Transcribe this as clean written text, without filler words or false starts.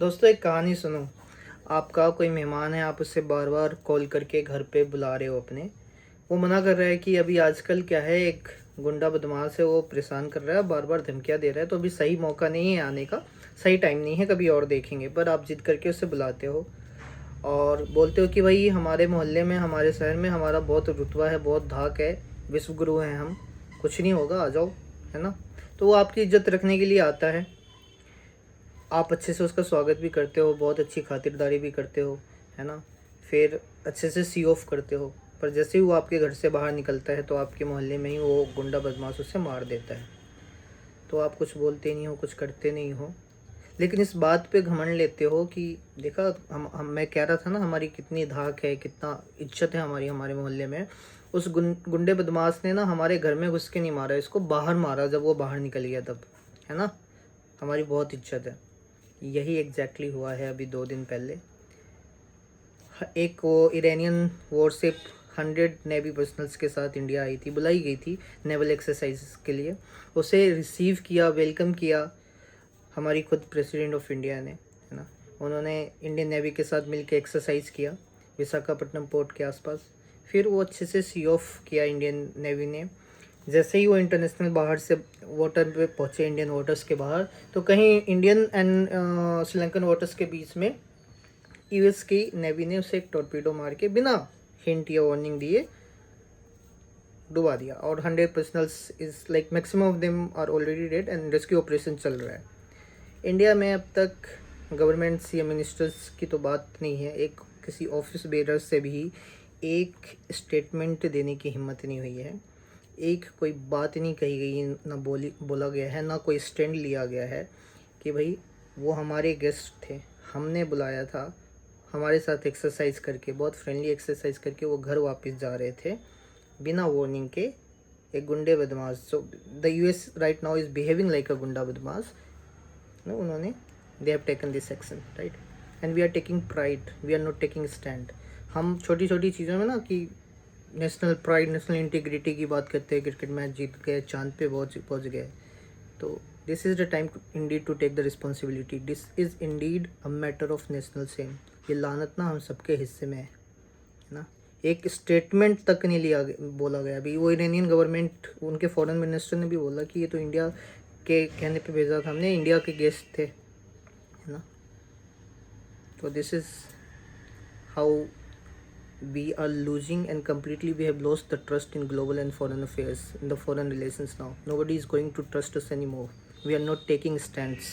दोस्तों एक कहानी सुनो। आपका कोई मेहमान है, आप उससे बार बार कॉल करके घर पे बुला रहे हो अपने। वो मना कर रहा है कि अभी आजकल क्या है, एक गुंडा बदमाश है, वो परेशान कर रहा है, बार बार धमकियां दे रहा है, तो अभी सही मौका नहीं है आने का, सही टाइम नहीं है, कभी और देखेंगे। पर आप जिद करके उससे बुलाते हो और बोलते हो कि भाई हमारे मोहल्ले में, हमारे शहर में हमारा बहुत रुतबा है, बहुत धाक है, विश्व गुरु हैं हम, कुछ नहीं होगा, आ जाओ, है ना। तो वो आपकी इज्जत रखने के लिए आता है। आप अच्छे से उसका स्वागत भी करते हो, बहुत अच्छी खातिरदारी भी करते हो, है ना। फिर अच्छे से सी ऑफ करते हो। पर जैसे ही वो आपके घर से बाहर निकलता है तो आपके मोहल्ले में ही वो गुंडा बदमाश उसे मार देता है। तो आप कुछ बोलते नहीं हो, कुछ करते नहीं हो, लेकिन इस बात पे घमंड लेते हो कि देखा, हम मैं कह रहा था ना, हमारी कितनी धाक है, कितना इज्जत है हमारी, हमारे मोहल्ले में। उस गुंडे बदमाश ने ना हमारे घर में घुस के नहीं मारा, इसको बाहर मारा जब वो बाहर निकल गया तब, है ना। हमारी बहुत इज्जत है। यही एग्जैक्टली हुआ है अभी 2 दिन पहले। एक वो इरानियन वॉरशिप 100 नेवी पर्सनल्स के साथ इंडिया आई थी, बुलाई गई थी नेवल एक्सरसाइज के लिए। उसे रिसीव किया, वेलकम किया हमारी खुद प्रेसिडेंट ऑफ इंडिया ने, है ना। उन्होंने इंडियन नेवी के साथ मिलकर एक्सरसाइज किया विशाखापट्टनम पोर्ट के आसपास। फिर वो अच्छे से सी ऑफ किया इंडियन नेवी ने। जैसे ही वो इंटरनेशनल बाहर से वाटर पे पहुँचे, इंडियन वाटर्स के बाहर, तो कहीं इंडियन एंड श्रीलंकन वाटर्स के बीच में यूएस की नेवी ने उसे एक टॉर्पीडो मार के बिना हिंट या वार्निंग दिए डुबा दिया। और 100 personals is like maximum of them are already dead and rescue operation चल रहा है। इंडिया में अब तक गवर्नमेंट्स या मिनिस्टर्स की तो बात नहीं है, एक किसी ऑफिस बेरर से भी एक स्टेटमेंट देने की हिम्मत नहीं हुई है। एक कोई बात नहीं कही गई, ना बोला गया है, ना कोई स्टैंड लिया गया है कि भाई वो हमारे गेस्ट थे, हमने बुलाया था, हमारे साथ एक्सरसाइज करके, बहुत फ्रेंडली एक्सरसाइज करके वो घर वापस जा रहे थे बिना वार्निंग के। एक गुंडे बदमाश, so the US right now is behaving like a गुंडा बदमाश। नो, उन्होंने they have taken this action, right. And we are taking pride, we are not taking stand. हम छोटी छोटी चीज़ों में ना कि नेशनल प्राइड, नेशनल इंटीग्रिटी की बात करते हैं, क्रिकेट मैच जीत गए, चांद पे पहुंच गए, तो this is the time indeed to take the responsibility. This is indeed a matter of national shame. ये लानत ना हम सबके हिस्से में है ना। एक स्टेटमेंट तक नहीं बोला गया। अभी वो इरानियन गवर्नमेंट, उनके फॉरेन मिनिस्टर ने भी बोला कि ये तो इंडिया के कहने पे भेजा था हमने, इंडिया के गेस्ट थे, है ना। तो this is how we are losing, and completely we have lost the trust in global and foreign affairs, in the foreign relations now. Nobody is going to trust us anymore. We are not taking stands.